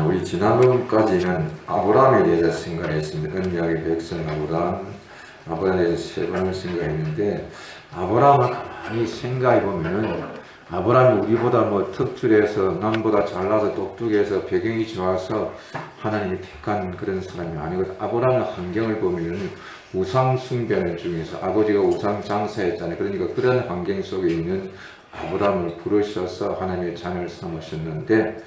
우리 지난번까지는 아브라함에 대해서 생각했습니다. 언약의 백성 아브라함에 대해서 세 번을 생각했는데, 아브라함을 가만히 생각해 보면은 아브라함이 우리보다 뭐 특출해서 남보다 잘나서 똑똑해서 배경이 좋아서 하나님이 택한 그런 사람이 아니고, 아브라함의 환경을 보면은 우상 숭배하는 중에서 아버지가 우상 장사했잖아요. 그러니까 그런 환경 속에 있는 아브라함을 부르셔서 하나님의 자녀를 삼으셨는데,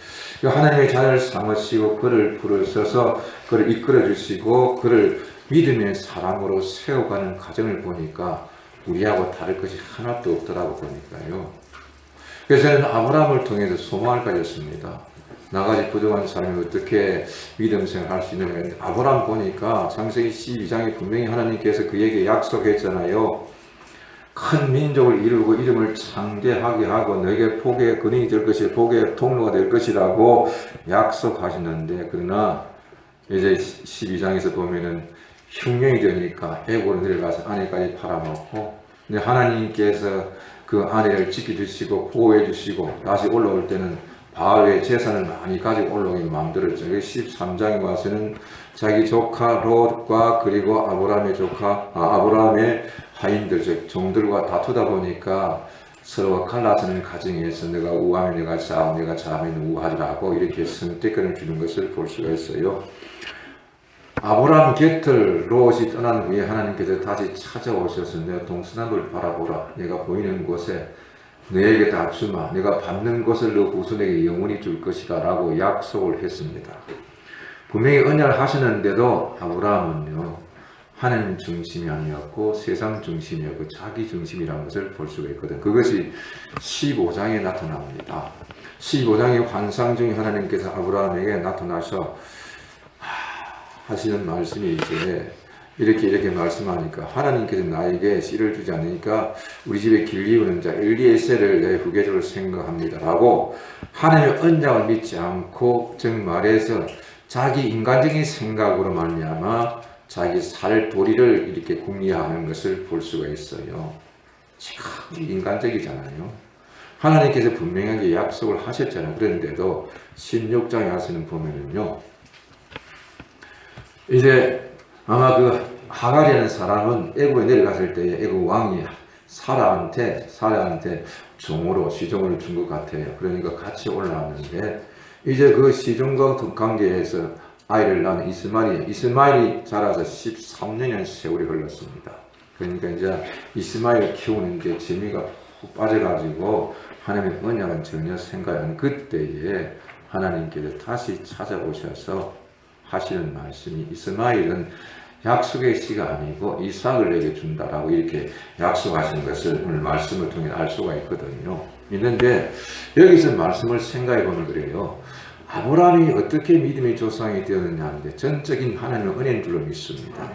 하나님의 자녀를 삼으시고 그를 부르셔서 그를 이끌어 주시고 그를 믿음의 사람으로 세워가는 과정을 보니까 우리하고 다를 것이 하나도 없더라고 보니까요. 그래서 저는 아브라함을 통해서 소망을 가졌습니다. 나같이 부족한 사람이 어떻게 믿음 생활할 수 있느냐. 아브라함 보니까 창세기 12장에 분명히 하나님께서 그에게 약속했잖아요. 큰 민족을 이루고 이름을 창대하게 하고 너에게 복의 근원이 될 것이 복의 통로가 될 것이라고 약속하시는데, 그러나 이제 12장에서 보면은 흉년이 되니까 애고로 내려가서 아내까지 팔아먹고, 근데 하나님께서 그 아내를 지켜주시고 보호해주시고 다시 올라올 때는 바알의 재산을 많이 가지고 올라오게 만들었죠. 13장에 와서는 자기 조카 롯과 그리고 아브라함의 하인들, 즉 종들과 다투다 보니까 서로가 갈라서는 가정에서 내가 우하면 내가 좌우, 내가 좌하면 우하라고 이렇게 선택권을 주는 것을 볼 수가 있어요. 아브라함 곁을 롯이 떠난 후에 하나님께서 다시 찾아오셔서 내가 동서남을 바라보라. 내가 보이는 곳에 너에게 다 주마. 내가 받는 것을 너 후손에게 영원히 줄 것이다 라고 약속을 했습니다. 분명히 언약을 하시는데도 아브라함은요, 하나님 중심이 아니었고 세상 중심이었고 자기 중심이라는 것을 볼 수가 있거든. 그것이 15장에 나타납니다. 15장의 환상 중에 하나님께서 아브라함에게 나타나셔 하시는 말씀이 이제 이렇게 말씀하니까, 하나님께서 나에게 씨를 주지 않으니까 우리 집에 길 이우는 자 엘리에셀을 내 후계자로 생각합니다 라고 하나님의 언약을 믿지 않고, 즉 말해서 자기 인간적인 생각으로 말미암아 자기 살 도리를 이렇게 궁리하는 것을 볼 수가 있어요. 참 인간적이잖아요. 하나님께서 분명하게 약속을 하셨잖아요. 그런데도 16장에 와서는 보면은요, 이제 아마 그 하갈이라는 사람은 애굽에 내려갔을 때에 애굽 왕이 사라한테 종으로 시종을 준 것 같아요. 그러니까 같이 올라왔는데, 이제 그 시종과 관계에서 아이를 낳은 이스마엘이 자라서 13년의 세월이 흘렀습니다. 그러니까 이제 이스마엘을 키우는 게 재미가 푹 빠져가지고 하나님의 언약은 전혀 생각 안 하는 그때에 하나님께서 다시 찾아오셔서 하시는 말씀이, 이스마엘은 약속의 씨가 아니고 이삭을 내게 준다라고 이렇게 약속하신 것을 오늘 말씀을 통해 알 수가 있거든요. 있는데 여기서 말씀을 생각해 보면 그래요. 아브라함이 어떻게 믿음의 조상이 되었느냐 하는데 전적인 하나님의 은혜인 줄로 믿습니다.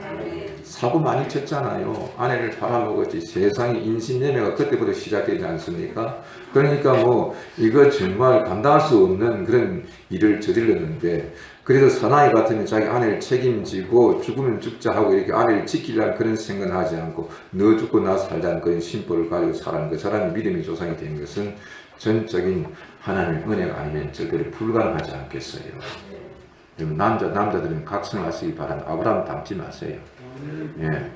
사고 많이 쳤잖아요. 아내를 팔아먹었지. 세상의 인신예매가 그때부터 시작되지 않습니까? 그러니까 뭐 이거 정말 감당할 수 없는 그런 일을 저질렀는데, 그래도 사나이 같으면 자기 아내를 책임지고 죽으면 죽자 하고 이렇게 아내를 지키려는 그런 생각을 하지 않고 너 죽고 나 살자는 그런 심보를 가지고 살아는 그 사람이 믿음의 조상이 되는 것은 전적인 하나님의 은혜가 아니면 절대로 불가능하지 않겠어요. 여러분 남자들은 각성하시기 바랍니다. 아브라함 닮지 마세요. 예.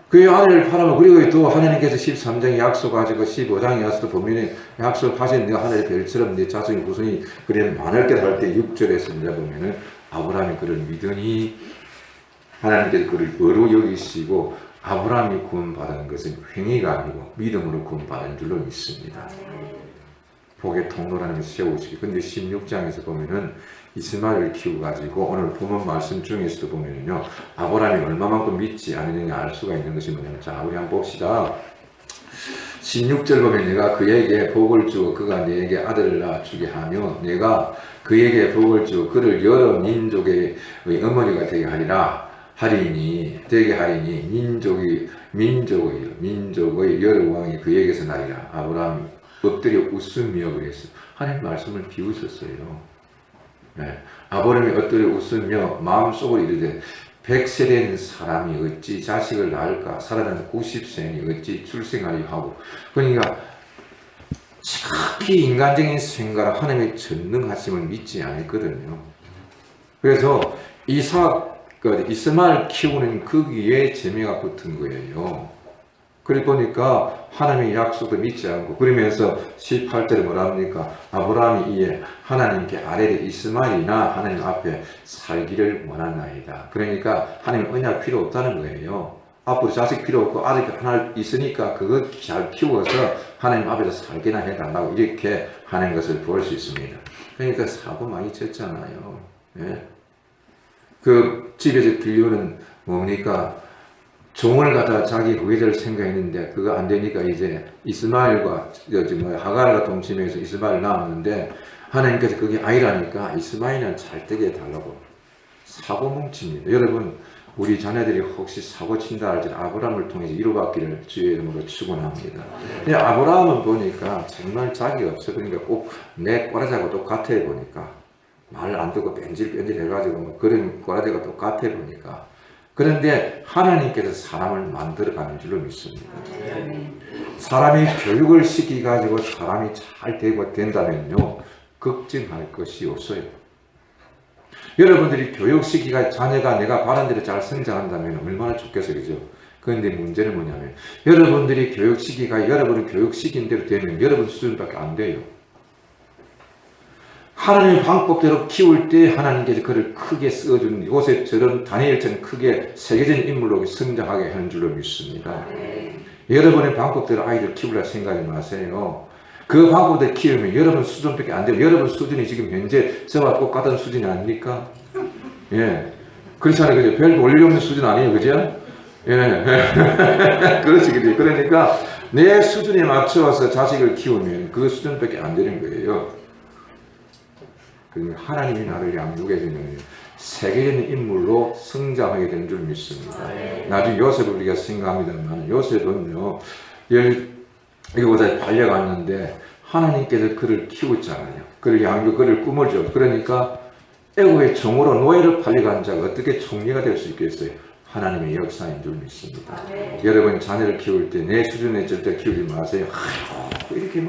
그 아내를 팔아먹고, 그리고 또 하나님께서 13장에 약속하시고 15장에 와서도 보면 약속하신 네가 하늘의 별처럼 네 자손의 후손이 그래 많을 게 할 때 6절에서 이제 보면은 아브라함이 그를 믿으니 하나님께서 그를 의로 여기시고, 아브라함이 구원받은 것은 행위가 아니고 믿음으로 구원받은 줄로 믿습니다. 복의 통로라는 것을 세우시기. 근데 16장에서 보면은 이스마엘을 키우고 가지고 오늘 본문 말씀 중에서도 보면은요, 아브라함이 얼마만큼 믿지 않느냐 알 수가 있는 것이 뭐냐면, 자, 우리 한번 봅시다. 16절 보면 내가 그에게 복을 주고 그가 내게 아들을 낳아주게 하며 내가 그에게 복을 주고 그를 여러 민족의 어머니가 되게 하리니 민족의 여러 왕이 그에게서 나리라. 아브라함이 엎드려 웃으며 그랬어요. 하나님 말씀을 비웃었어요. 네. 아브라함이 엎드려 웃으며 마음속으로 이르되 100세 된 사람이 어찌 자식을 낳을까? 살아난 90세니 어찌 출생하리 하고. 그러니까 정확히 인간적인 생각을 하나님의 전능하심을 믿지 않았거든요. 그래서 이스마엘 키우는 거기에 재미가 붙은 거예요. 그래 보니까 하나님의 약속도 믿지 않고, 그러면서 18절에 뭐라 합니까? 아브라함이 이에 하나님께 아뢰되 이스마엘이나 하나님 앞에 살기를 원하나이다. 그러니까 하나님 언약 필요 없다는 거예요. 앞으로 자식 필요 없고 아직 하나 있으니까 그거 잘 키워서 하나님 앞에서 살게나 해달라고 이렇게 하는 것을 볼 수 있습니다. 그러니까 사고 많이 쳤잖아요. 예. 그 집에서 들려오는 뭡니까? 종을 갖다가 자기 후계자를 생각했는데 그거 안 되니까 이제 이스마엘과 하갈과 동침해서 이스마엘 낳았는데 하나님께서 그게 아니라니까 이스마엘은 잘 되게 해달라고 사고 뭉칩니다. 여러분, 우리 자녀들이 혹시 사고 친다 할지 아브라함을 통해서 이루받기를 주의 이름으로 축원합니다. 근데 아브라함은 보니까 정말 자기가 없어. 그러니까 꼭 내 꼬라지하고 똑같아 보니까 말 안 듣고 뺀질뺀질 해가지고 뭐 그런 꼬라지가 똑같아 보니까. 그런데 하나님께서 사람을 만들어가는 줄로 믿습니다. 사람이 교육을 시키가지고 사람이 잘 되고 된다면요, 걱정할 것이 없어요. 여러분들이 교육시키가 자녀가 내가 바란 대로 잘 성장한다면 얼마나 좋겠어요, 그죠? 그런데 문제는 뭐냐면 여러분들이 교육시키가 여러분을 교육시킨 대로 되면 여러분 수준밖에 안 돼요. 하나님의 방법대로 키울 때 하나님께서 그를 크게 써준 요셉처럼 다니엘처럼 크게 세계적인 인물로 성장하게 하는 줄로 믿습니다. 여러분의 방법대로 아이들 키우려 생각하지 마세요. 그 방법대로 키우면 여러분 수준밖에 안 돼요. 여러분 수준이 지금 현재 저와 똑같은 수준이 아닙니까? 예. 그렇잖아요. 그죠? 별 볼일 없는 수준 아니에요. 그죠? 예. 그렇지, 그죠? 그러니까 내 수준에 맞춰서 자식을 키우면 그 수준밖에 안 되는 거예요. 하나님이 나를 양육해주면 세계적인 인물로 성장하게 되는 줄 믿습니다. 나중에 요셉을 우리가 생각합니다만 요셉은요, 이거보다 달려갔는데 하나님께서 그를 키웠잖아요. 그를 양육, 그를 꿈을 줘. 그러니까 애국의 종으로 노예를 팔려간 자가 어떻게 총리가 될 수 있겠어요? 하나님의 역사인 줄 믿습니다. 여러분 자녀를 키울 때 내 수준에 절대 키우지 마세요. 이렇게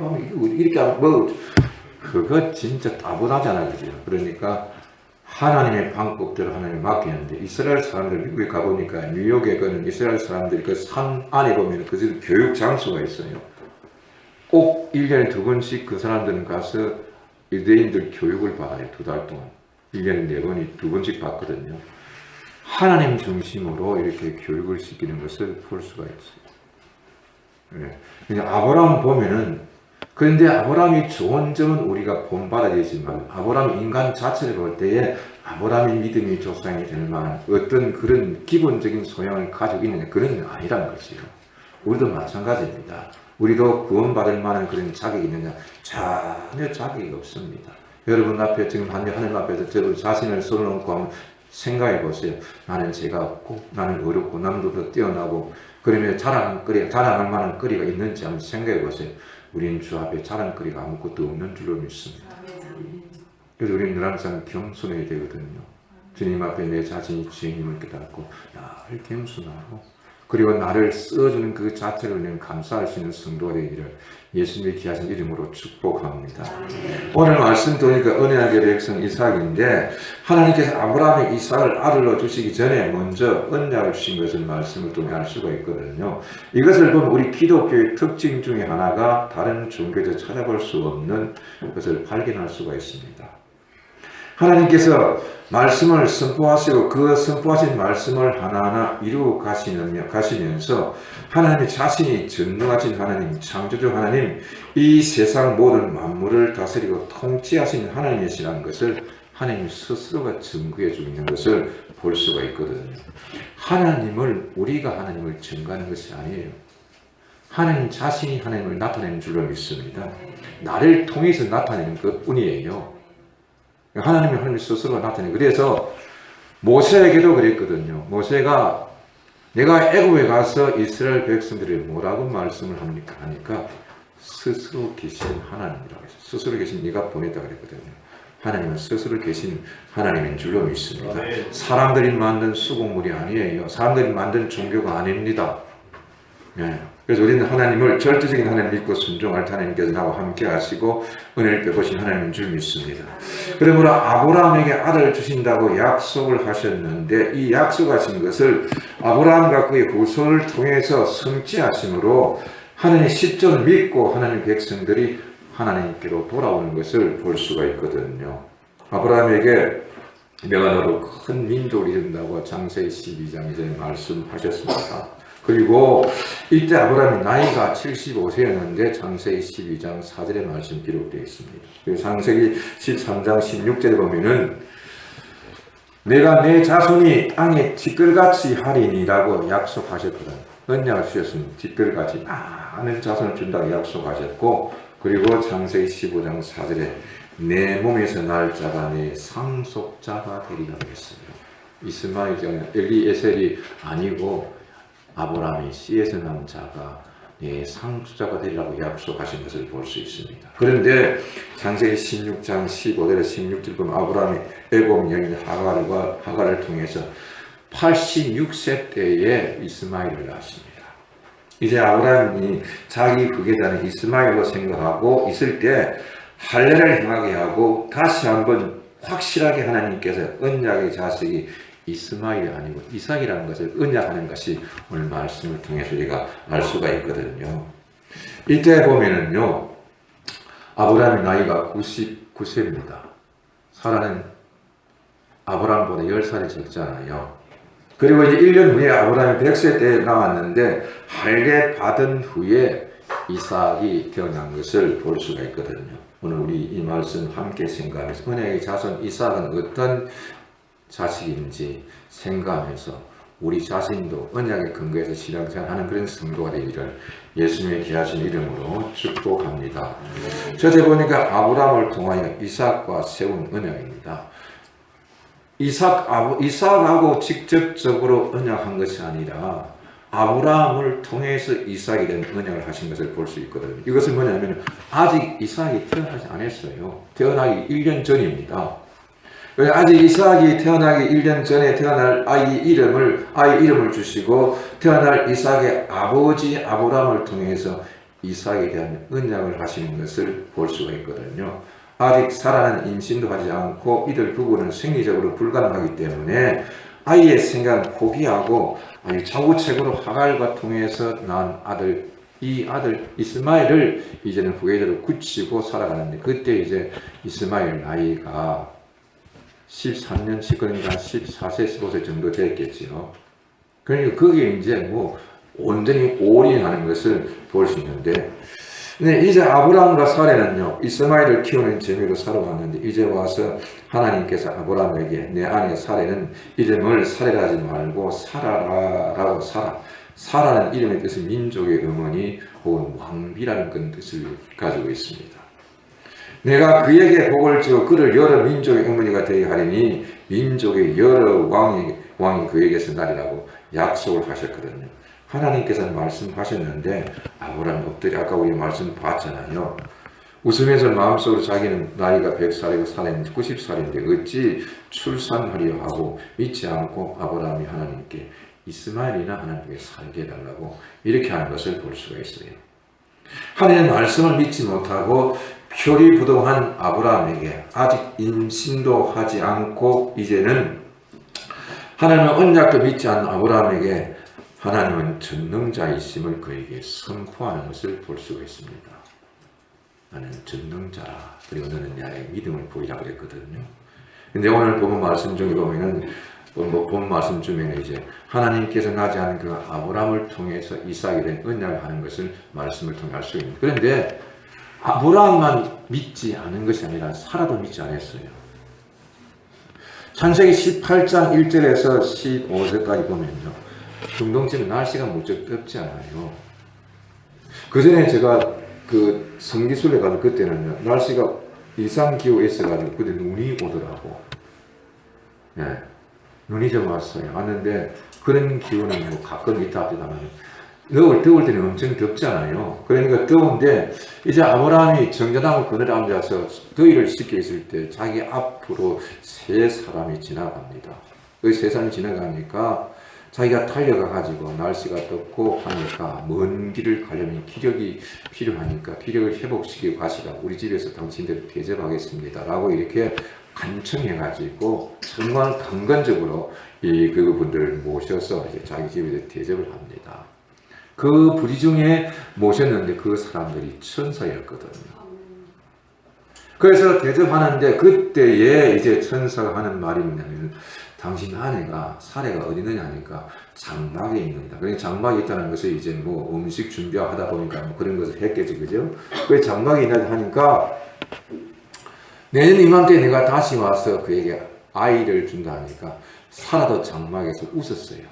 그거 진짜 따분하잖아요. 그죠? 그러니까 하나님의 방법대로 하나님을 맡기는데 이스라엘 사람들 미국에 가보니까 뉴욕에 가는 이스라엘 사람들이 그 산 안에 보면 그들 교육 장소가 있어요. 꼭 1년에 2번씩 그 사람들은 가서 유대인들 교육을 받아요. 2달 동안. 1년에 4번이 2번씩 받거든요. 하나님 중심으로 이렇게 교육을 시키는 것을 볼 수가 있어요. 네. 그냥 아브라함 보면은, 그런데 아브라함이 좋은 점은 우리가 본받아야 되지만 아브라함 인간 자체를 볼 때에 아브라함의 믿음이 조상이 될 만한 어떤 그런 기본적인 소양을 가지고 있느냐, 그런 게 아니라는 것이요. 우리도 마찬가지입니다. 우리도 구원받을 만한 그런 자격이 있느냐, 전혀 자격이 없습니다. 여러분 앞에 지금 하나님 앞에서 여러분 자신을 손놓고 한번 생각해 보세요. 나는 죄가 없고 나는 어렵고 남들보다 뛰어나고 그러면 자랑할 만한 거리가 있는지 한번 생각해 보세요. 우리는 주 앞에 자랑거리가 아무것도 없는 줄로 믿습니다. 그래서 우리는 늘 항상 겸손해야 되거든요. 주님 앞에 내 자신이 주님을 깨닫고 늘 겸손하고, 그리고 나를 써주는 그 자체를 내 감사할 수 있는 성도가 되기를 예수님의 귀하신 이름으로 축복합니다. 오늘 말씀 보니까 언약의 백성 이삭인데 하나님께서 아브라함의 이삭을 아들로 주시기 전에 먼저 언약을 주신 것을 말씀을 통해 알 수가 있거든요. 이것을 보면 우리 기독교의 특징 중에 하나가 다른 종교에서 찾아볼 수 없는 것을 발견할 수가 있습니다. 하나님께서 말씀을 선포하시고 그 선포하신 말씀을 하나하나 이루어 가시면서 하나님의 자신이 전능하신 하나님, 창조주 하나님, 이 세상 모든 만물을 다스리고 통치하신 하나님이시라는 것을 하나님 스스로가 증거해 주고 있는 것을 볼 수가 있거든요. 우리가 하나님을 증거하는 것이 아니에요. 하나님 자신이 하나님을 나타내는 줄로 믿습니다. 나를 통해서 나타내는 것뿐이에요. 하나님이 스스로가 나타내요. 그래서 모세에게도 그랬거든요. 모세가 내가 애굽에 가서 이스라엘 백성들이 뭐라고 말씀을 합니까? 하니까 스스로 계신 하나님이라고 했어요. 스스로 계신 네가 보냈다 그랬거든요. 하나님은 스스로 계신 하나님인 줄로 믿습니다. 사람들이 만든 수공물이 아니에요. 사람들이 만든 종교가 아닙니다. 네. 그래서 우리는 하나님을 절대적인 하나님 믿고 순종할 때 하나님께서 나와 함께 하시고 은혜를 베푸신 하나님인 줄 믿습니다. 그러므로 아브라함에게 아들을 주신다고 약속을 하셨는데 이 약속하신 것을 아브라함과 그의 후손을 통해서 성취하심으로 하나님의 시점을 믿고 하나님 백성들이 하나님께로 돌아오는 것을 볼 수가 있거든요. 아브라함에게 내가 너로 큰 민족을 이룬다고 창세기 12장 이전에 말씀하셨습니다. 그리고 이때 아브라함이 나이가 75세였는데 창세기 12장 4절의 말씀 기록되어 있습니다. 그리고 창세기 13장 16절에 보면은 내가 내 자손이 땅에 티끌같이 하리니라고 약속하셨거든. 언약을 주셨으면 티끌같이 많은 자손을 준다고 약속하셨고, 그리고 창세기 15장 4절에 내 몸에서 날 자가 내 상속자가 되리라고 했어요. 이스마엘이 엘리에셀이 아니고 아브라함이 씨에서 난 자가 내 상속자가 되리라고 약속하신 것을 볼 수 있습니다. 그런데 창세기 16장 15절에 16절 보면 아브라함이 애굽 여인 하갈을 통해서 86세 때에 이스마엘을 낳았습니다. 이제 아브라함이 자기 후계자는 이스마엘로 생각하고 있을 때 할례를 행하게 하고 다시 한번 확실하게 하나님께서 언약의 자식이 이스마엘이 아니고 이삭이라는 것을 언약하는 것이 오늘 말씀을 통해서 우리가 알 수가 있거든요. 이때 보면은요, 아브라함의 나이가 99세입니다. 사라는 아브라함보다 10살이 적잖아요. 그리고 이제 1년 후에 아브라함이 100세 때 나왔는데 할례 받은 후에 이삭이 태어난 것을 볼 수가 있거든요. 오늘 우리 이 말씀 함께 생각하면서 은혜의 자손 이삭은 어떤 자식인지 생각하면서 우리 자신도 언약의 근거에서 신앙생활하는 그런 성도가 되기를 예수님의 귀하신 이름으로 축복합니다. 저때 보니까 아브라함을 통하여 이삭과 세운 언약입니다. 이삭하고 직접적으로 언약한 것이 아니라 아브라함을 통해서 이삭이 된 언약을 하신 것을 볼 수 있거든요. 이것은 뭐냐면 아직 이삭이 태어나지 않았어요. 태어나기 1년 전입니다. 아직 이삭이 태어나기 1년 전에 태어날 아이 이름을 주시고 태어날 이삭의 아버지 아브라함을 통해서 이삭에 대한 언약을 하시는 것을 볼 수가 있거든요. 아직 사라는 임신도 하지 않고 이들 부부는 생리적으로 불가능하기 때문에 아이의 생각은 포기하고 아주 자구책으로 하갈과 통해서 낳은 아들, 이 아들 이스마엘을 이제는 후계자로 굳히고 살아가는데, 그때 이제 이스마엘 나이가 13년씩, 그러니까 14세, 15세 정도 됐겠지요. 그러니까 거기에 이제 뭐 온전히 올인하는 것을 볼 수 있는데, 네, 이제 아브라함과 사례는요, 이스마엘을 키우는 재미로 살아왔는데, 이제 와서 하나님께서 아브라함에게 내 아내 사례는 이름을 사례라지 말고 사라라고 사라는 이름의 뜻은 민족의 어머니 혹은 왕비라는 그런 뜻을 가지고 있습니다. 내가 그에게 복을 주어 그를 여러 민족의 어머니가 되게 하리니 민족의 여러 왕이 그에게서 나리라고 약속을 하셨거든요. 하나님께서는 말씀하셨는데 아브라함이 엎드려, 아까 우리 말씀 봤잖아요. 웃으면서 마음속으로 자기는 나이가 100살이고 사례는 90살인데 어찌 출산하려 하고 믿지 않고 아브라함이 하나님께 이스마엘이나 하나님께 살게 해달라고 이렇게 하는 것을 볼 수가 있어요. 하나님의 말씀을 믿지 못하고 표리부동한 아브라함에게 아직 임신도 하지 않고 이제는 하나님의 언약도 믿지 않는 아브라함에게 하나님은 전능자이심을 그에게 선포하는 것을 볼 수가 있습니다. 나는 전능자라, 그리고 너는 나의 믿음을 보이라 그랬거든요. 근데 오늘 본문 말씀 중에 보면은 본 말씀 중에는 이제 하나님께서 나지 않은 그 아브라함을 통해서 이삭이 된 언약을 하는 것을 말씀을 통해 알 수 있습니다. 그런데 아브라함만 믿지 않은 것이 아니라 사라도 믿지 않았어요. 창세기 18장 1절에서 15절까지 보면요, 중동지는 날씨가 무척 덥지 않아요. 그 전에 제가 그 성기순례 가서 그때는요, 날씨가 이상기후에 있어가지고 그때 눈이 오더라고. 예, 눈이 좀 왔어요. 왔는데 그런 기후는 뭐 가끔 있다 합니다만 더울 때는 엄청 덥잖아요. 그러니까 더운데 이제 아브라함이 정전하고 그늘에 앉아서 더위를 식혀 있을 때 자기 앞으로 세 사람이 지나갑니다. 그 세 사람이 지나가니까 자기가 달려가가지고 날씨가 덥고 하니까 먼 길을 가려면 기력이 필요하니까 기력을 회복시키고 가시라. 우리 집에서 당신들 대접하겠습니다. 라고 이렇게 간청해가지고 정말 강건적으로 그분들을 모셔서 이제 자기 집에 대접을 합니다. 그 부리 중에 모셨는데 그 사람들이 천사였거든요. 그래서 대접하는데 그때에 이제 천사가 하는 말이 뭐냐면 당신 아내가 사례가 어디 있느냐 하니까 장막에 있는다. 그러니까 장막에 있다는 것이 이제 뭐 음식 준비하다 보니까 뭐 그런 것을 했겠지, 그죠? 그 장막에 있다 하니까 내년 이맘때 내가 다시 와서 그에게 아이를 준다 하니까 사라도 장막에서 웃었어요.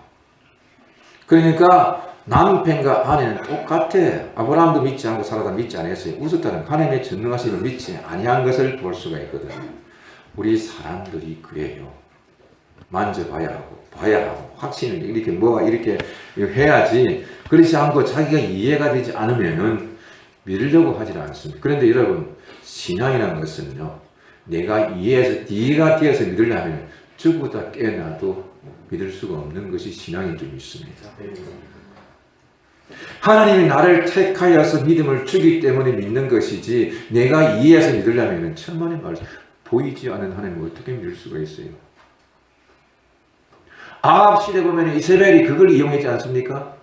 그러니까 남편과 아내는 똑같아. 아브라함도 믿지 않고 사라도 믿지 않았어요. 웃었다는 하나님의 전능하심을 믿지 아니한 것을 볼 수가 있거든요. 우리 사람들이 그래요. 만져봐야 하고 봐야 하고 확신을 이렇게 뭐가 이렇게 해야지. 그렇지 않고 자기가 이해가 되지 않으면은 믿으려고 하지 않습니다. 그런데 여러분, 신앙이라는 것은요, 내가 이해해서 네가 되어서 믿으려면 죽고다 깨어나도 믿을 수가 없는 것이 신앙인 줄 믿습니다. 하나님이 나를 택하여서 믿음을 주기 때문에 믿는 것이지 내가 이해해서 믿으려면 천만의 말 보이지 않는 하나님을 어떻게 믿을 수가 있어요? 아합 시대 보면 이세벨이 그걸 이용했지 않습니까?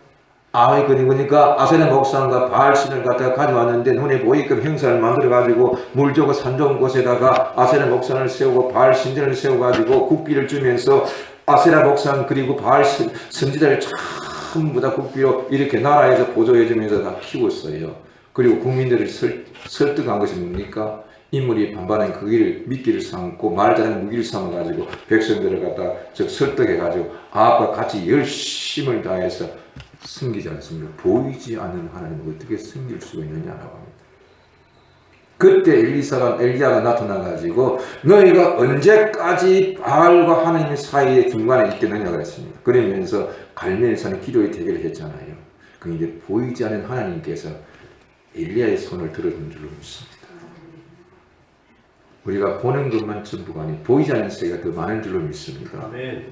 아합이 그러니까 아세라 목상과 바알신을 갖다가 가져왔는데 눈에 보이게끔 형상을 만들어가지고 물 좋고 산 좋은 곳에다가 아세라 목상을 세우고 바알 신전을 세워가지고 국비를 주면서 아세라 목상 그리고 바알 선지자를 전부 다 국비로 이렇게 나라에서 보조해주면서 다 키웠어요. 그리고 국민들을 설득한 것이 뭡니까? 인물이 반반은 그 길을 미끼를 삼고 말자는 무기를 삼아가지고 백성들을 갖다 설득해가지고 아합과 같이 열심을 다해서 숨기지 않습니다. 보이지 않는 하나님을 어떻게 숨길 수가 있느냐라고 합니다. 그때 엘리야가 나타나가지고 너희가 언제까지 바알과 하나님 사이의 중간에 있겠느냐고 그랬습니다. 그러면서 갈멜산의 기도의 대결을 했잖아요. 그 이제 보이지 않는 하나님께서 엘리야의 손을 들어준 줄로 믿습니다. 우리가 보는 것만 전부가 아닌 보이지 않는 세계가 더 많은 줄로 믿습니다. 네.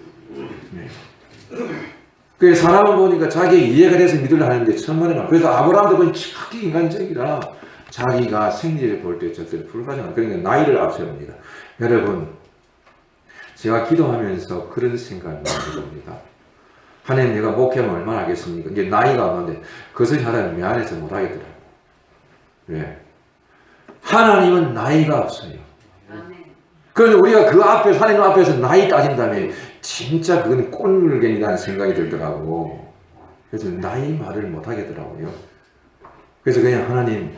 그 사람을 보니까 자기 이해가 돼서 믿으려 하는데 천만에 말. 그래서 아브라함도 보니 착히 인간적이라 자기가 생리를 볼 때 저들 불가능한 그러니까 나이를 앞세웁니다. 여러분, 제가 기도하면서 그런 생각이 듭니다. 하나님 내가 목회하면 얼마나 하겠습니까? 이제 나이가 없는데 그것을 하다 미안해서 못 하겠더라고요. 왜? 하나님은 나이가 없어요. 그런데 우리가 그 앞에서 하나님 앞에서 나이 따진다면 진짜 그건 꼴물견이라는 생각이 들더라고. 그래서 나이 말을 못 하겠더라고요. 그래서 그냥 하나님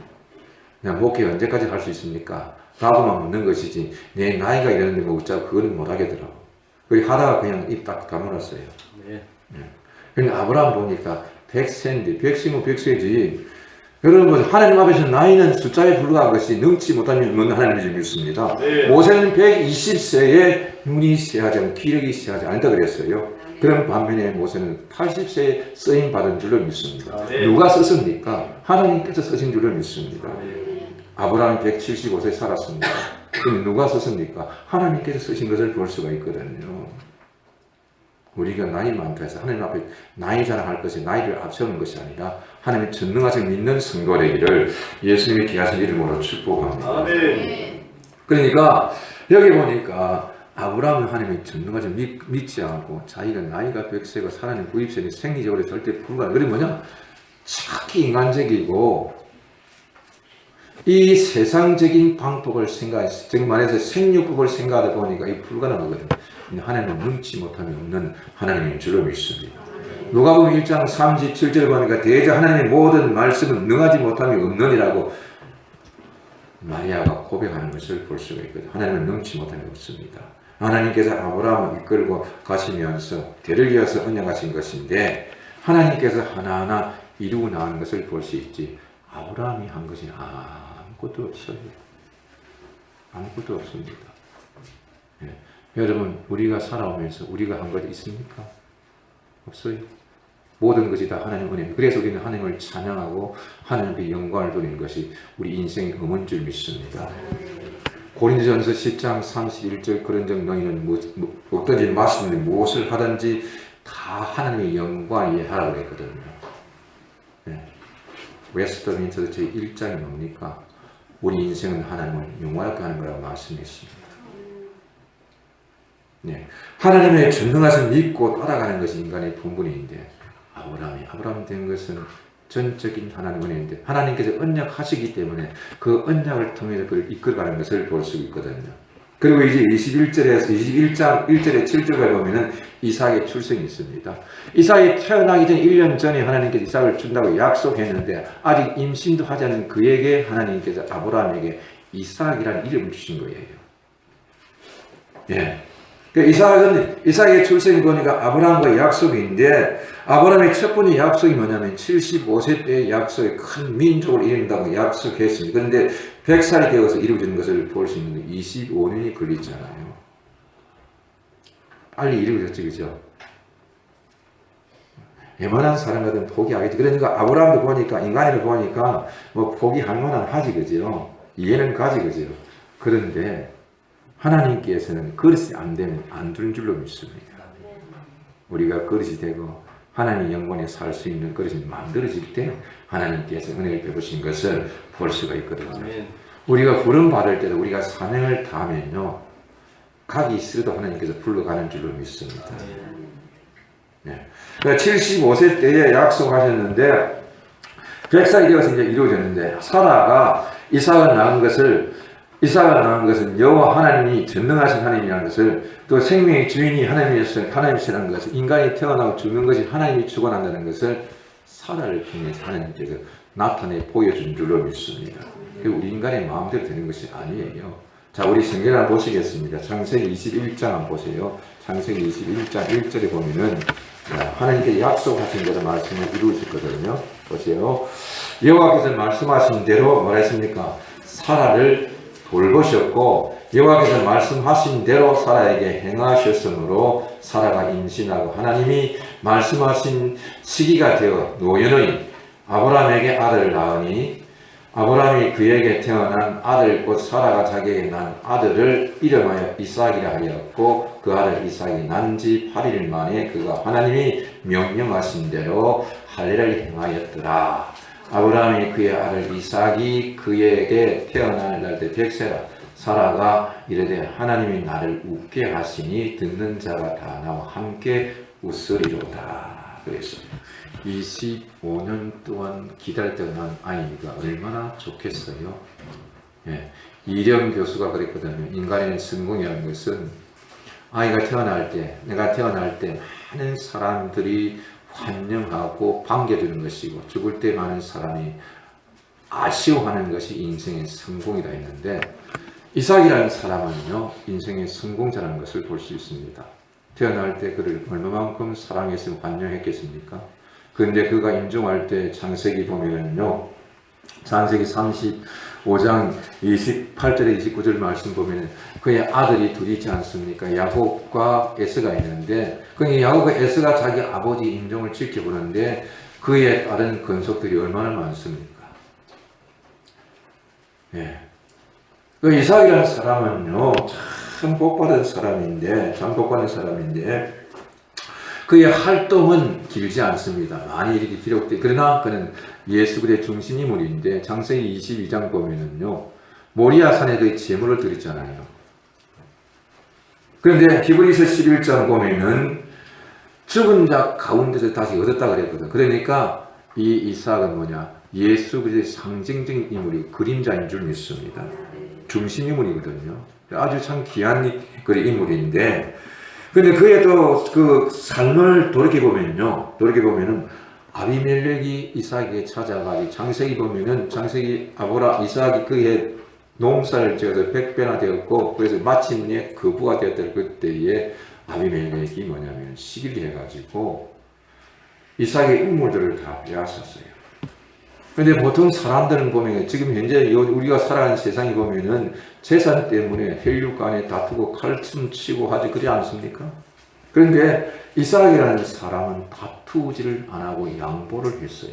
그냥 목회 언제까지 할 수 있습니까? 라고만 묻는 것이지 내 나이가 이러는데 뭐 어쩌고 그거는 못 하겠더라고. 그리고 하다가 그냥 입 딱 다물었어요. 네. 그러니까 아브라함 보니까 100세인데 100세면 100세지. 여러분, 하나님 앞에서 나이는 숫자에 불과한 것이 능치 못하면 없는 하나님을 믿습니다. 네. 모세는 120세에 눈이 새하지 않고 기력이 새하지 않다 그랬어요. 그런 반면에 모세는 80세에 쓰임 받은 줄로 믿습니다. 네. 누가 썼습니까? 하나님께서 쓰신 줄로 믿습니다. 네. 아브라함이 175세 살았습니다. 그럼 누가 썼습니까? 하나님께서 쓰신 것을 볼 수가 있거든요. 우리가 나이 많다 해서 하나님 앞에 나이 자랑할 것이 나이를 앞세우는 것이 아니라 하나님의 전능하신 믿는 성도 되기를 예수님의 귀하신 이름으로 축복합니다. 그러니까 여기 보니까 아브라함은 하나님의 전능하신 믿지 않고 자기가 나이가 100세고 하나님 구입세니 생리적으로 절대 불가능. 그게 뭐냐? 착히 인간적이고 이 세상적인 방법을 생각해서 즉 말해서 생육법을 생각하다 보니까 이 불가능하거든요. 하나님은 눈치 못함이 없는 하나님인 줄로 믿습니다. 누가복음 1장 37절에 보니까 대저 하나님의 모든 말씀은 능하지 못함이 없느니라고 마리아가 고백하는 것을 볼 수가 있거든요. 하나님은 능치 못함이 없습니다. 하나님께서 아브라함을 이끌고 가시면서 대를 이어서 언약하신 것인데 하나님께서 하나하나 이루고 나가는 것을 볼 수 있지 아브라함이 한 것이 아무것도 없어요. 아무것도 없습니다. 예. 여러분, 우리가 살아오면서 우리가 한 것 있습니까? 없어요. 모든 것이 다 하나님 은혜. 그래서 우리는 하나님을 찬양하고 하나님께 영광을 돌리는 것이 우리 인생의 의무인 줄 믿습니다. 고린도전서 10장 31절 그런즉 너희는 먹든지 마시든지 무엇을 하든지 다 하나님의 영광 위에 하라고 했거든요. 네. 웨스트민스터 제1장이 뭡니까? 우리 인생은 하나님을 영원하게 하는 거라고 말씀했습니다. 네. 하나님의 전능하신 믿고 따라가는 것이 인간의 본분인데 아브라함이 된 것은 전적인 하나님 은혜인데 하나님께서 언약하시기 때문에 그 언약을 통해서 그를 이끌어가는 것을 볼 수 있거든요. 그리고 이제 21장 1절에 7절에 보면은 이삭의 출생이 있습니다. 이삭이 태어나기 전 1년 전에 하나님께서 이삭을 준다고 약속했는데 아직 임신도 하지 않은 그에게 하나님께서 아브라함에게 이삭이라는 이름을 주신 거예요. 예. 이삭의 출생을 보니까 아브라함과의 약속인데 아브라함의 첫 번째 약속이 뭐냐면 75세 때의 약속에 큰 민족을 이룬다고 약속했습니다. 그런데 100살이 되어서 이루어지는 것을 볼 수 있는데 25년이 걸리잖아요. 빨리 이루어졌죠. 그죠? 웬만한 사람 같은 포기하겠지. 그러니까 아브라함도 보니까 인간을 보니까 뭐 포기할 만한 하지. 그죠? 이해는 가지. 그죠? 그런데 하나님께서는 그릇이 안 되면 안 두는 줄로 믿습니다. 우리가 그릇이 되고 하나님 영광에 살 수 있는 그릇이 만들어질 때 하나님께서 은혜를 베푸신 것을 볼 수가 있거든요. 우리가 부름 받을 때도 우리가 사명을 다하면요 가기 싫어도 하나님께서 불러가는 줄로 믿습니다. 네. 75세 때에 약속하셨는데 100살이 되어서 이제 이루어졌는데 사라가 이삭을 낳은 것은 여호와 하나님이 전능하신 하나님이라는 것을 또 생명의 주인이 하나님이시라는 것을 인간이 태어나고 죽는 것이 하나님이 주관한다는 것을 사라를 통해서 하나님께서 나타내 보여준 줄로 믿습니다. 우리 인간의 마음대로 되는 것이 아니에요. 자, 우리 성경을 한번 보시겠습니다. 창세기 21장 한번 보세요. 창세기 21장 1절에 보면은 하나님께 약속하신 대로 말씀을 이루어졌거든요. 보세요. 여호와께서 말씀하신 대로 뭐라 했습니까? 사라를 돌보셨고 여호와께서 말씀하신 대로 사라에게 행하셨으므로 사라가 임신하고 하나님이 말씀하신 시기가 되어 노년의 아브라함에게 아들을 낳으니 아브라함이 그에게 태어난 아들 곧 사라가 자기에게 난 아들을 이름하여 이삭이라 하였고 그 아들 이삭이 난 지 8일 만에 그가 하나님이 명령하신 대로 할례를 행하였더라. 아브라함이 그의 아들 이삭이 그에게 태어날 날때 100세라 사라가 이르되 하나님이 나를 웃게 하시니 듣는 자가 다 나와 함께 웃으리로다. 그랬어요. 25년 동안 기다렸던 아이가 얼마나 좋겠어요. 예. 이령 교수가 그랬거든요. 인간의 성공이라는 것은 아이가 태어날 때, 내가 태어날 때 많은 사람들이 환영하고 반겨주는 것이고 죽을 때 많은 사람이 아쉬워하는 것이 인생의 성공이라 했는데 이삭이라는 사람은요 인생의 성공자라는 것을 볼 수 있습니다. 태어날 때 그를 얼마만큼 사랑했으면 환영했겠습니까? 그런데 그가 임종할 때 창세기 보면은요 창세기 35장 28절에 29절 말씀 보면 그의 아들이 둘이 있지 않습니까? 야곱과 에스가 있는데 그 야곱과 에스가 자기 아버지 임종을 지켜보는데 그의 다른 건속들이 얼마나 많습니까? 예. 그 이삭이라는 사람은요 참 복받은 사람인데 그의 활동은 길지 않습니다. 많이 이렇게 기록돼. 그러나 그는 예수 그리스도의 중심 인물인데 창세기 22장 보면은요 모리아 산에 그 제물을 드렸잖아요. 그런데 히브리서 11장 보면은 죽은 자 가운데서 다시 얻었다 그랬거든. 그러니까 이 이삭은 뭐냐? 예수 그리스도의 상징적인 인물이 그림자인 줄 믿습니다. 중심 인물이거든요. 아주 참 귀한 그 인물인데 근데 그의 또 그 삶을 돌이켜보면은 아비멜렉이 이삭에게 찾아가기 창세기 보면은 이삭이 그의 농사를 지어서 100배나 되었고 그래서 마침내 거부가 되었던 그때에 아비멜렉이 뭐냐면 시기를 해가지고 이삭의 음모들을 다 빼앗았어요. 근데 보통 사람들은 보면 지금 현재 우리가 살아가는 세상에 보면은 재산 때문에 혈육 간에 다투고 칼춤 치고 하지 그렇지 않습니까? 그런데 이삭이라는 사람은 다투지를 안 하고 양보를 했어요.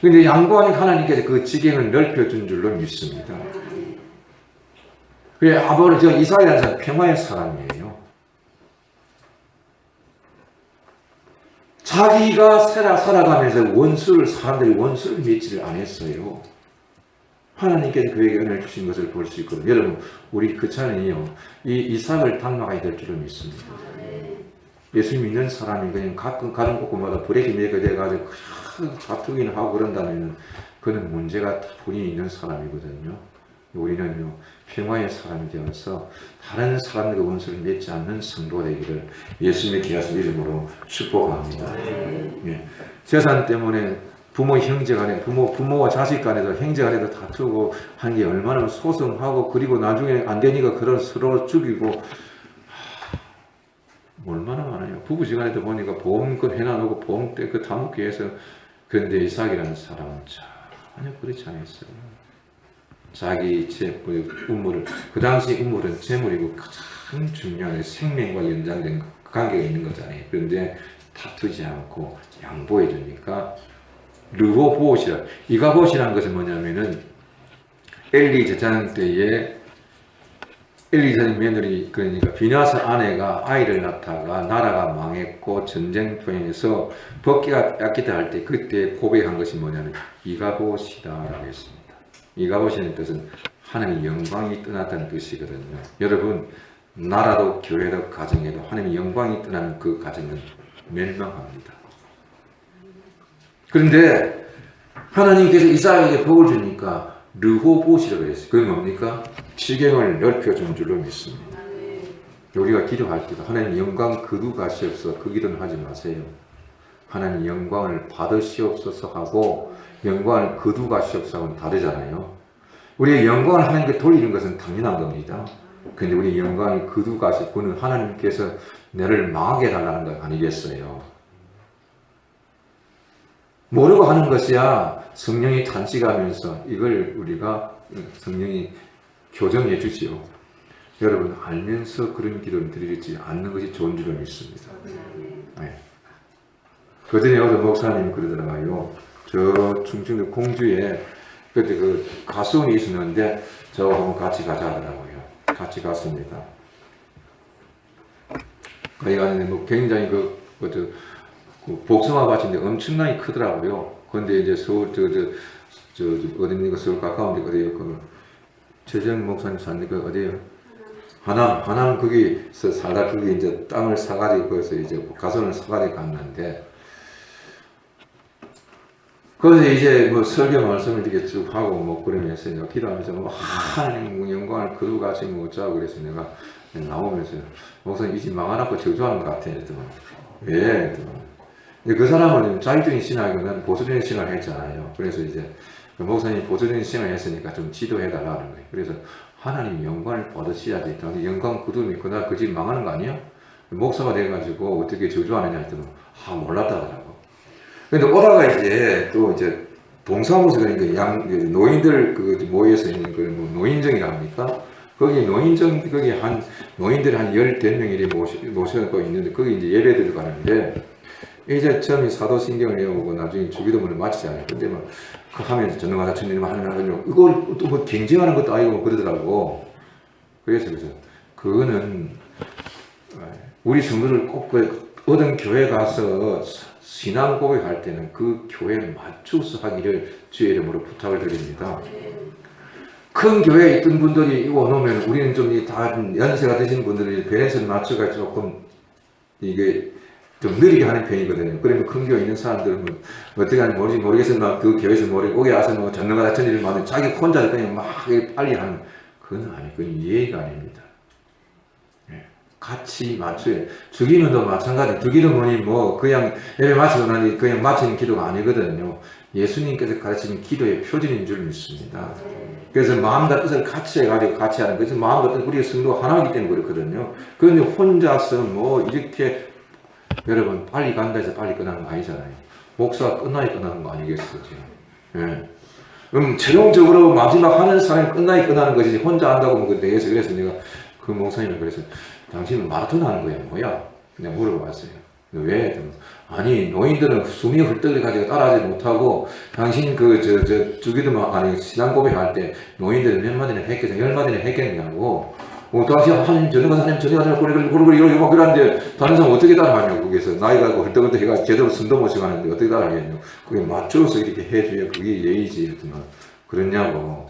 그런데 양보하니까 하나님께서 그 지경을 넓혀준 줄로 믿습니다. 그래 이삭이라는 사람은 평화의 사람이에요. 자기가 살아가면서 사람들이 원수를 맺지를 않았어요. 하나님께서 그에게 은혜를 주신 것을 볼 수 있거든요. 여러분, 우리 그 차는요, 이 이삭을 닮아가야 될 줄을 믿습니다. 예수 믿는 사람이 그냥 가끔 가는 곳마다 브레이크 메이커 돼가지고 다투기는 하고 그런다면 그는 문제가 본인이 있는 사람이거든요. 우리는요, 평화의 사람이 되어서 다른 사람들과 원수를 맺지 않는 성도가 되기를 예수님의 귀하신 이름으로 축복합니다. 예. 재산 때문에 부모 형제 간에 부모와 자식 간에도 형제 간에도 다투고 하는 게 얼마나 소송하고, 그리고 나중에 안 되니까 그런 서로 죽이고 얼마나 많아요. 부부지간에도 보니까 보험금 해놔놓고 보험 때 그 다 먹기 위해서. 그런데 이삭이라는 사람은 전혀 그렇지 않았어요. 자기 우물을, 그 당시 우물은 재물이고 가장 중요한 생명과 연장된 관계가 있는 거잖아요. 그런데 다투지 않고 양보해 주니까 르호보옷이라. 이가봇이라는 것은 뭐냐면은 엘리 제사장 때에 엘리 제사장 며느리, 그러니까 비나스 아내가 아이를 낳다가 나라가 망했고 전쟁터에서 벗기가 약기다 할 때 그때 고백한 것이 뭐냐면 이가봇이다라고 했습니다. 이가봇이라는 뜻은 하나님의 영광이 떠났다는 뜻이거든요. 여러분, 나라도 교회도 가정에도 하나님의 영광이 떠나는 그 가정은 멸망합니다. 그런데 하나님께서 이삭에게 복을 주니까 르호봇이라고 그랬어요. 그게 뭡니까? 지경을 넓혀준 줄로 믿습니다. 우리가 기도할 때도 하나님 영광 거두가시옵소서, 그 기도는 하지 마세요. 하나님 영광을 받으시옵소서 하고 영광을 거두가시옵소서는 다르잖아요. 우리의 영광을 하나님께 돌리는 것은 당연한 겁니다. 그런데 우리 영광을 거두가시, 그는 하나님께서 너를 망하게 해달라는 것 아니겠어요? 모르고 하는 것이야 성령이 탄식하면서 이걸 우리가 성령이 교정해 주지요. 여러분, 알면서 그런 기도를 드리지 않는 것이 좋은 줄로 믿습니다. 네. 그 전에 어떤 목사님이 그러더라고요. 저 충청도 공주에 그때 그 가수원이 있었는데 저하고 한번 같이 가자 하더라고요. 같이 갔습니다. 거기 갔는데 뭐 굉장히 그 복숭아 밭인데 엄청나게 크더라고요. 그런데 이제 서울 어딘가 서울 가까운데 어디요? 그 최정 목사님 사는 그 어디요? 하남 거기서 살다 거기 이제 땅을 사가지고 거기서 이제 가선을 사가지고 갔는데, 거기서 이제 뭐 설교 말씀을 이렇게 쭉 하고 뭐 그러면서 내가 기도하면서 뭐 하나님 영광을 거두가시 뭐 어쩌고 그래서 내가 나오면서 목사님 이 집 망하라고 저주하는 것 같아. 왜? 그 사람은 자유적인 신앙이고 나는 보수적인 신앙을 했잖아요. 그래서 이제 목사님이 보수적인 신앙을 했으니까 좀 지도해달라는 거예요. 그래서 하나님 영광을 받으셔야지. 영광 거두면 그날 그 집 망하는 거 아니야? 목사가 돼가지고 어떻게 저주하느냐 했더니 몰랐다더라고. 근데 오다가 이제 또 이제 동사무소, 그러니까 노인들 모여서 있는 그 노인정이라 합니까? 거기 노인정, 거기 노인들이 한 10명이 모셔놓고 있는데, 거기 이제 예배들 가는데, 이제 처음에 사도신경을 외우고 나중에 주기도문을 마치잖아요. 근데 막 그 하면서 전능하다 천리님 하느냐 이걸 또 뭐 경쟁하는 것도 아니고 그러더라고. 그래서 그거는 우리 성도들 꼭 어떤 교회 가서 신앙 고백할 때는 그 교회에 맞춰서 하기를 주의 이름으로 부탁을 드립니다. 큰 교회에 있던 분들이 이거 놓으면 우리는 좀 다 연세가 드신 분들이 밸런스를 맞춰가 조금 이게 좀 느리게 하는 편이거든요. 그러면 큰 교회에 있는 사람들은 뭐 어떻게 하는지 모르겠으나 그 교회에서 오게 와서 뭐 전능하다 천리를 만든 자기 혼자 그냥 막 빨리 하는, 그건 아니고 그건 예의가 아닙니다. 같이 맞춰요. 주기도문도 마찬가지. 주기도문이 뭐 그냥 예배 마치고 나니 그냥 마치는 기도가 아니거든요. 예수님께서 가르치는 기도의 표준인 줄 믿습니다. 그래서 마음과 뜻을 같이 해가지고 같이 하는, 그래서 마음과 뜻, 우리 성도가 하나이기 때문에 그렇거든요. 그런데 혼자서 뭐 이렇게 여러분 빨리 간다 해서 빨리 끝나는 거 아니잖아요. 목사가 끝나야 끝나는 거 아니겠어요? 예. 최종적으로 마지막 하는 사람이 끝나야 끝나는 것이지 혼자 한다고 뭐 그래서 내가 그 목사님이 그래서 당신은 마라톤 하는 거야 뭐야? 그냥 물어봤어요. 왜? 아니 노인들은 숨이 헐떡해가지고 따라하지 못하고 당신 주기도문 아니 신앙 고백할 때 노인들은 몇 마디나 했겠어? 10마디나 했겠냐고. 당시 하나님 전능한 하나님 전능한 하나님 그러고 막 그러는데 다른 사람 어떻게 따라하냐고. 거기서 나이가 헐떡헐떡 해가 제대로 숨도 못 쉬가는데 어떻게 따라하겠냐고. 그게 맞춰서 이렇게 해줘야 그게 예의지. 하여튼 그랬냐고.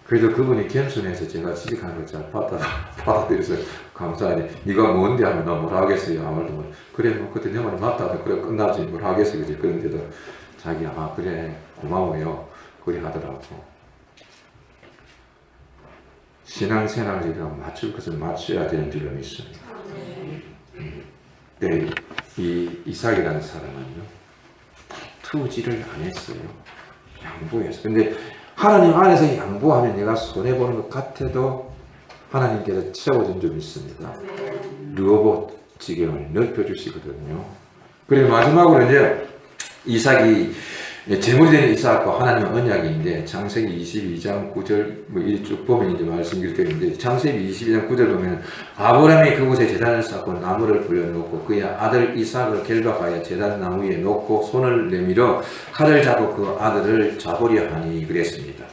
그래도 그분이 겸손해서 제가 취직하는 걸 잘 받아들여서 감사하니 네가 뭔데 하면 나 뭘 하겠어요. 아무 말도 못. 그래 뭐 그때 내 말이 맞다. 그래 끝나지 뭘 하겠어요. 그지. 그런데도 자기 그래 고마워요. 그래 하더라고. 신앙생활이라 맞출 것을 맞춰야 되는 줄로 믿습니다. 네, 이 이삭이라는 사람은요 투지를 안 했어요. 양보했어요. 근데 하나님 안에서 양보하면 내가 손해보는 것 같아도 하나님께서 채워준 줄 믿습니다. 르호봇 지경을 넓혀주시거든요. 그리고 마지막으로 이제 이삭이 제물이 되는 이삭과 하나님의 언약인데 창세기 22장 9절 쭉 보면 이제 말씀드릴 때인데 창세기 22장 9절 보면 아브라함이 그곳에 제단을 쌓고 나무를 불려놓고 그의 아들 이삭을 결박하여 제단 나무에 놓고 손을 내밀어 칼을 잡고 그 아들을 잡으려 하니 그랬습니다.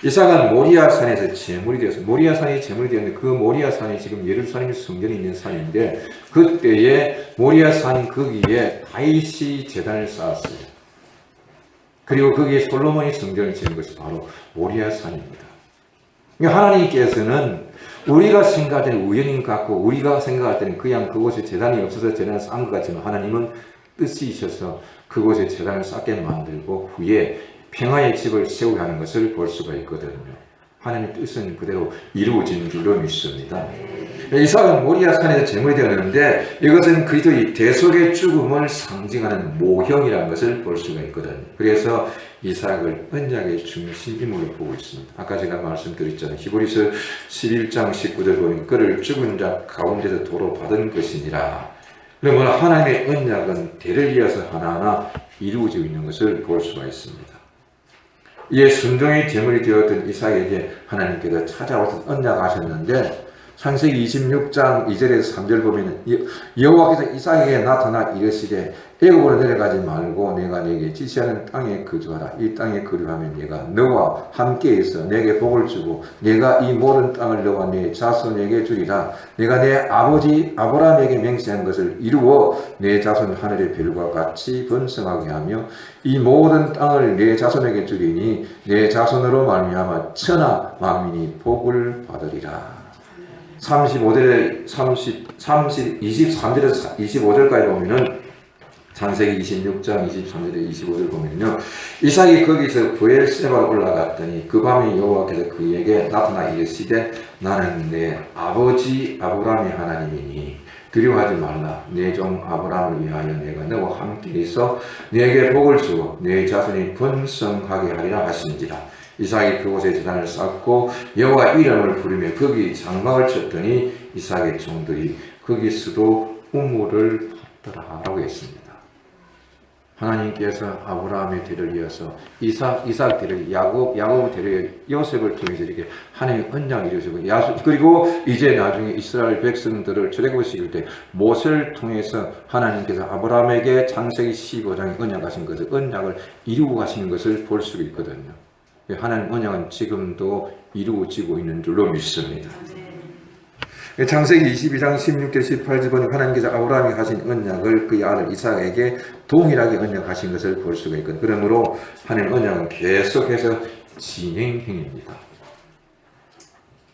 이삭은 모리아산에서 제물이 되었어요. 모리아산이 제물이 되었는데 그 모리아산이 지금 예루살렘 성전에 있는 산인데 그때에 모리아산 거기에 다윗이 제단을 쌓았어요. 그리고 거기에 솔로몬이 성전을 지은 것이 바로 모리아산입니다. 그러니까 하나님께서는 우리가 생각할 때는 우연인 것 같고 우리가 생각할 때는 그냥 그곳에 제단이 없어서 제단을 쌓은 것 같지만 하나님은 뜻이 있어서 그곳에 제단을 쌓게 만들고 후에 평화의 집을 세우게 하는 것을 볼 수가 있거든요. 하나님의 뜻은 그대로 이루어진 줄로 믿습니다. 이삭은 모리아산에서 제물이 되었는데 이것은 그리스도의 대속의 죽음을 상징하는 모형이라는 것을 볼 수가 있거든요. 그래서 이삭을 언약의 중심인물로 보고 있습니다. 아까 제가 말씀드렸잖아요. 히브리서 11장 19절 보면 그를 죽은 자 가운데서 도로 받은 것이니라. 그러면 하나님의 언약은 대를 이어서 하나하나 이루어지고 있는 것을 볼 수가 있습니다. 이에 순종의 제물이 되었던 이삭에게 하나님께서 찾아와서 언약하셨는데 창세기 26장 2절에서 3절 보면 여호와께서 이삭에게 나타나 이르시되 애굽으로 내려가지 말고 내가 네게 지시하는 땅에 거주하라. 이 땅에 거주하면 내가 너와 함께 있어 내게 복을 주고 내가 이 모든 땅을 너와 네 자손에게 주리라. 내가 내 아버지 아브라함에게 맹세한 것을 이루어 내 자손 하늘의 별과 같이 번성하게 하며 이 모든 땅을 내 자손에게 주리니 내 자손으로 말미암아 천하 만민이 복을 받으리라. 23절에서 25절까지 보면은 창세기 26장 23절에 25절 보면요. 이삭이 거기서 브엘세바로 올라갔더니 그 밤에 여호와께서 그에게 나타나 이르시되 나는 내 아버지 아브라함의 하나님이니 두려워하지 말라. 내 종 아브라함을 위하여 내가 너와 함께 있어 네게 복을 주고 내 자손이 번성하게 하리라 하신지라. 이삭이 그곳에 제단을 쌓고 여호와 이름을 부르며 거기 장막을 쳤더니 이삭의 종들이 거기서도 우물을 팠더라라고 했습니다. 하나님께서 아브라함의 뒤를 이어서 이삭 뒤를 야곱 뒤를 요셉을 통해서 이렇게 하나님의 언약을 이루시고 그리고 이제 나중에 이스라엘 백성들을 출애굽시킬 때 모세를 통해서 하나님께서 아브라함에게 창세기 15장에 언약하신 것을 언약을 이루고 가시는 것을 볼 수 있거든요. 하나님 언약은 지금도 이루어지고 있는 줄로 믿습니다. 창세기 22장 16절 18절 보면 하나님께서 아브라함이 하신 언약을 그의 아들 이삭에게 동일하게 언약하신 것을 볼 수가 있거든요. 그러므로 하나님 언약은 계속해서 진행형입니다.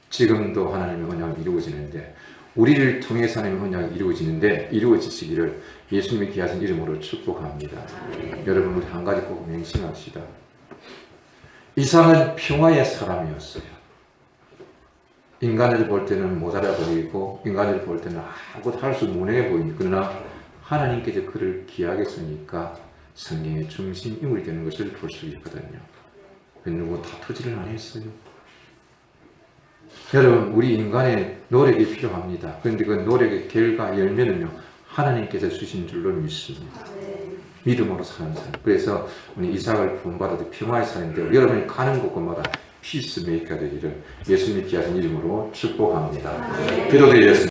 지금도 하나님의 언약이 이루어지는데 우리를 통해서 하나님의 언약이 이루어지는데 이루어지시기를 예수님의 귀하신 이름으로 축복합니다. 여러분 우리 한 가지 꼭 명심합시다. 이삭은 평화의 사람이었어요. 인간을 볼 때는 모자라 보이고 인간을 볼 때는 아무것도 할 수 무능해 보입니다. 그러나 하나님께서 그를 귀하게 쓰니까 성경의 중심 인물이 되는 것을 볼 수 있거든요. 누구 다투지를 안 했어요. 여러분 우리 인간의 노력이 필요합니다. 그런데 그 노력의 결과 열매는요 하나님께서 주신 줄로 믿습니다. 믿음으로 사는 사람. 그래서 우리 이삭을 본받아도 평화의 사람인데 여러분이 가는 곳곳마다 피스메이커 되기를 예수님의 귀하신 이름으로 축복합니다. 기도드리겠습니다.